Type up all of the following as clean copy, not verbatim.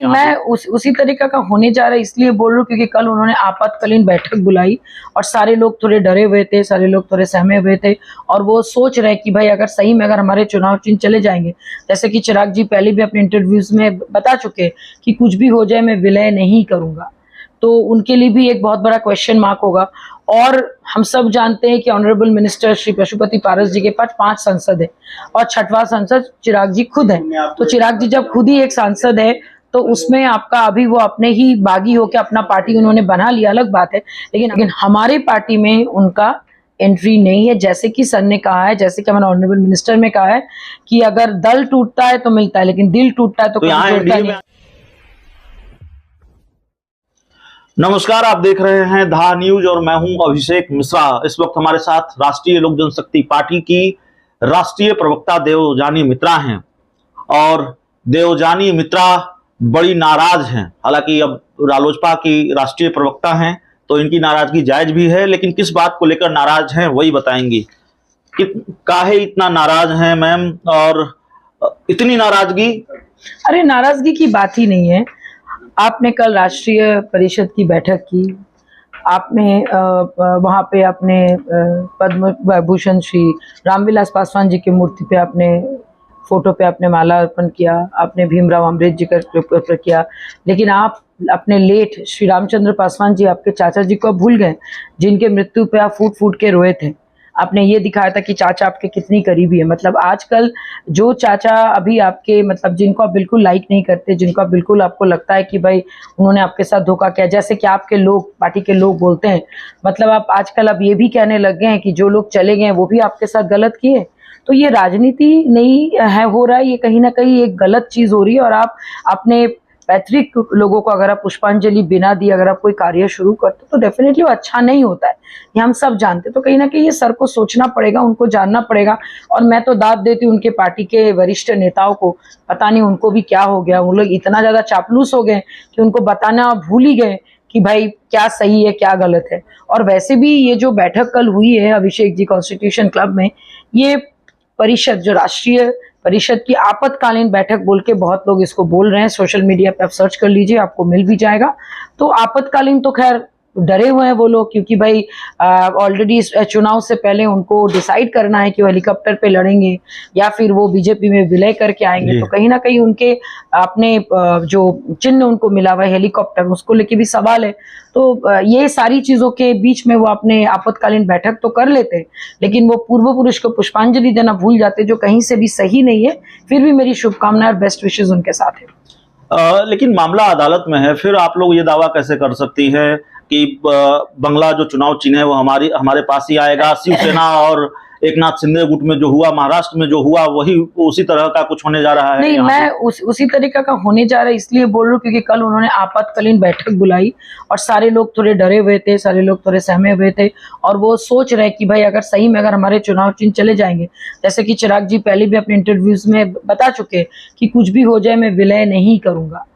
मैं उसी तरीका का होने जा रहा है इसलिए बोल रही हूँ क्योंकि कल उन्होंने आपातकालीन बैठक बुलाई और सारे लोग थोड़े डरे हुए थे, सारे लोग थोड़े सहमे हुए थे और वो सोच रहे कि भाई अगर सही में अगर हमारे चुनाव चिन्ह चले जाएंगे, जैसे कि चिराग जी पहले भी अपने इंटरव्यूज में बता चुके कि कुछ भी हो जाए मैं विलय नहीं करूंगा, तो उनके लिए भी एक बहुत बड़ा क्वेश्चन मार्क होगा। और हम सब जानते हैं कि ऑनरेबल मिनिस्टर श्री पशुपति पारस जी के पास 5 सांसद है और 6वां सांसद चिराग जी खुद है। तो चिराग जी जब खुद ही एक सांसद है तो उसमें आपका अभी वो अपने ही बागी होकर अपना पार्टी उन्होंने बना लिया, अलग बात है, लेकिन हमारे पार्टी में उनका एंट्री नहीं है। जैसे कि सर ने कहा है, जैसे कि हमारे ऑनरेबल मिनिस्टर में कहा है कि अगर दल टूटता है तो मिलता है, लेकिन दिल टूटता है तो कभी टूटता नहीं। नमस्कार, आप देख रहे हैं धा न्यूज और मैं हूं अभिषेक मिश्रा। इस वक्त हमारे साथ राष्ट्रीय लोक जनशक्ति पार्टी की राष्ट्रीय प्रवक्ता देवजानी मित्रा हैं और देवजानी मित्रा बड़ी नाराज हैं। हालांकि अब रालोसपा की राष्ट्रीय प्रवक्ता हैं तो इनकी नाराजगी जायज भी है, लेकिन किस बात को लेकर नाराज हैं वही बताएंगी कि काहे इतना नाराज हैं मैम, और इतनी नाराजगी? अरे नाराजगी की बात ही नहीं है। आपने कल राष्ट्रीय परिषद की बैठक की, आपने वहाँ पे अपने पद्म भूषण श्री रामविलास पासवान जी की मूर्ति पे आपने फोटो पे आपने माला अर्पण किया, आपने भीमराव अमृत जी का किया, लेकिन आप अपने लेट श्री रामचंद्र पासवान जी, आपके चाचा जी को भूल गए जिनके मृत्यु पे आप फूट फूट के रोए थे। आपने ये दिखाया था कि चाचा आपके कितनी करीबी है। मतलब आजकल जो चाचा अभी आपके, मतलब जिनको आप बिल्कुल लाइक नहीं करते, जिनको आप बिल्कुल, आपको लगता है कि भाई उन्होंने आपके साथ धोखा किया, जैसे कि आपके लोग, पार्टी के लोग बोलते हैं, मतलब आप आजकल अब ये भी कहने लग गए हैं कि जो लोग चले गए वो भी आपके साथ गलत किए। तो ये राजनीति नहीं है हो रहा है, ये कहीं ना कहीं एक गलत चीज हो रही है। और आप अपने पैतृक लोगों को अगर आप पुष्पांजलि बिना दिए अगर आप कोई कार्य शुरू करते तो डेफिनेटली वो अच्छा नहीं होता है, ये हम सब जानते। तो कहीं ना कहीं ये सर को सोचना पड़ेगा, उनको जानना पड़ेगा। और मैं तो दाद देती हूँ उनके पार्टी के वरिष्ठ नेताओं को, पता नहीं उनको भी क्या हो गया, वो लोग इतना ज्यादा चापलूस हो गए कि उनको बताना भूल ही गए कि भाई क्या सही है क्या गलत है। और वैसे भी ये जो बैठक कल हुई है अभिषेक जी कॉन्स्टिट्यूशन क्लब में, ये परिषद, जो राष्ट्रीय परिषद की आपातकालीन बैठक बोल के बहुत लोग इसको बोल रहे हैं, सोशल मीडिया पे आप सर्च कर लीजिए, आपको मिल भी जाएगा। तो आपातकालीन तो खैर डरे हुए हैं वो लोग, क्योंकि भाई ऑलरेडी चुनाव से पहले उनको डिसाइड करना है कि वो हेलीकॉप्टर पे लड़ेंगे या फिर वो बीजेपी में विलय करके आएंगे। तो कहीं ना कहीं उनके अपने जो चिन्ह उनको मिला हुआ है हेलीकॉप्टर, उसको लेके भी सवाल है। तो ये सारी चीजों के बीच में वो अपने आपातकालीन बैठक तो कर लेते, लेकिन वो पूर्व पुरुष को पुष्पांजलि देना भूल जाते, जो कहीं से भी सही नहीं है। फिर भी मेरी शुभकामनाएं और बेस्ट विशेष उनके साथ है। लेकिन मामला अदालत में है, फिर आप लोग ये दावा कैसे कर सकती है कि बंगला जो चुनाव चिन्ह है वो हमारे पास ही आएगा? शिवसेना और एकनाथ शिंदे गुट में जो हुआ, महाराष्ट्र में जो हुआ, वही उसी तरह का कुछ होने जा रहा है? नहीं, मैं उसी तरीका का होने जा रहा है इसलिए बोल रही हूँ क्योंकि कल उन्होंने आपातकालीन बैठक बुलाई और सारे लोग थोड़े डरे हुए थे, सारे लोग थोड़े सहमे हुए थे और वो सोच रहे कि भाई अगर सही में अगर हमारे चुनाव चिन्ह चले जाएंगे, जैसे कि चिराग जी पहले भी अपने इंटरव्यूज में बता चुके कि कुछ भी हो जाए मैं विलय नहीं करूंगा,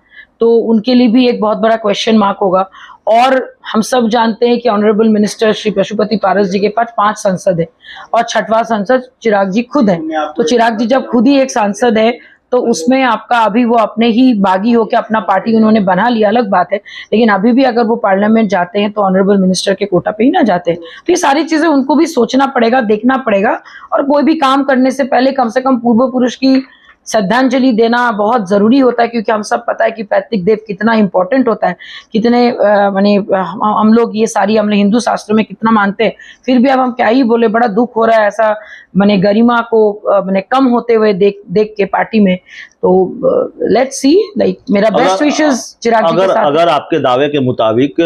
तो उनके लिए भी एक बहुत बड़ा क्वेश्चन मार्क होगा। और हम सब जानते हैं कि ऑनरेबल मिनिस्टर श्री पशुपति पारस जी के पास 5 सांसद है और 6वां सांसद चिराग जी खुद है। तो चिराग जी जब खुद ही एक सांसद है तो उसमें आपका अभी वो अपने ही बागी होकर अपना पार्टी उन्होंने बना लिया, अलग बात है, लेकिन अभी भी अगर वो पार्लियामेंट जाते हैं तो ऑनरेबल मिनिस्टर के कोटा पे ही ना जाते। तो ये सारी चीजें उनको भी सोचना पड़ेगा, देखना पड़ेगा। और कोई भी काम करने से पहले कम से कम पूर्व पुरुष की श्रद्धांजलि देना बहुत जरूरी होता है, क्योंकि हम सब पता है कि पैतृक देव कितना इंपॉर्टेंट होता है, कितने माने हम लोग ये सारी हमने हिंदू शास्त्रों में कितना मानते हैं, फिर भी अब हम क्या ही बोले। बड़ा दुख हो रहा है ऐसा माने गरिमा को माने कम होते हुए देख के पार्टी में। तो लेट्स सी, लाइक मेरा बेस्ट विशेस चिराग जी के साथ। अगर आपके दावे के मुताबिक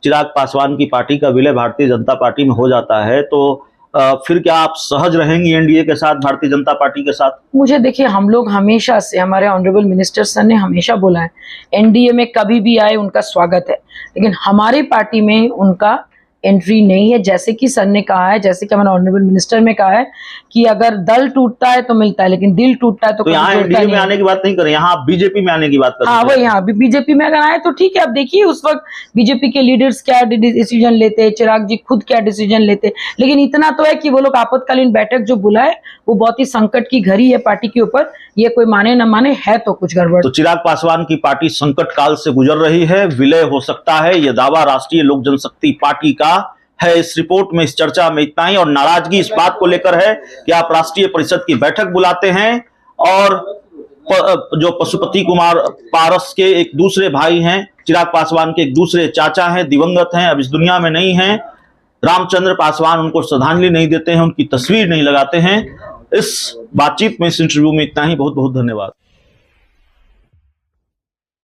चिराग पासवान की पार्टी का विलय भारतीय जनता पार्टी में हो जाता है तो फिर क्या आप सहज रहेंगी एनडीए के साथ, भारतीय जनता पार्टी के साथ? मुझे देखिए, हम लोग हमेशा से, हमारे ऑनरेबल मिनिस्टर सर ने हमेशा बोला है एनडीए में कभी भी आए उनका स्वागत है, लेकिन हमारे पार्टी में उनका एंट्री नहीं है। जैसे कि सर ने कहा है, जैसे कि हमारे ऑनरेबल मिनिस्टर में कहा है कि अगर दल टूटता है तो मिलता है, लेकिन दिल टूटता है तो यहाँ एनडीए में आने की बात नहीं करें, यहाँ आप बीजेपी में आने की बात कर रहे हैं। हाँ, वो यहाँ बीजेपी में अगर आए तो ठीक है। अब देखिए उस वक्त बीजेपी के लीडर्स क्या डिसीजन लेते, चिराग जी खुद क्या डिसीजन लेते, लेकिन इतना तो है कि वो लोग आपातकालीन बैठक जो बुलाए वो बहुत ही संकट की घड़ी है पार्टी के ऊपर, ये कोई माने न माने, है तो कुछ गड़बड़। तो चिराग पासवान की पार्टी संकट काल से गुजर रही है, विलय हो सकता है, यह दावा राष्ट्रीय लोक जनशक्ति पार्टी का है। इस रिपोर्ट में, इस चर्चा में इतना ही। और नाराजगी इस बात को लेकर है कि आप राष्ट्रीय परिषद की बैठक बुलाते हैं और जो पशुपति कुमार पारस के एक दूसरे भाई हैं, चिराग पासवान के एक दूसरे चाचा हैं, दिवंगत हैं, अब इस दुनिया में नहीं हैं, रामचंद्र पासवान, उनको श्रद्धांजलि नहीं देते हैं, उनकी तस्वीर नहीं लगाते हैं। इस बातचीत में, इस इंटरव्यू में इतना ही। बहुत बहुत धन्यवाद।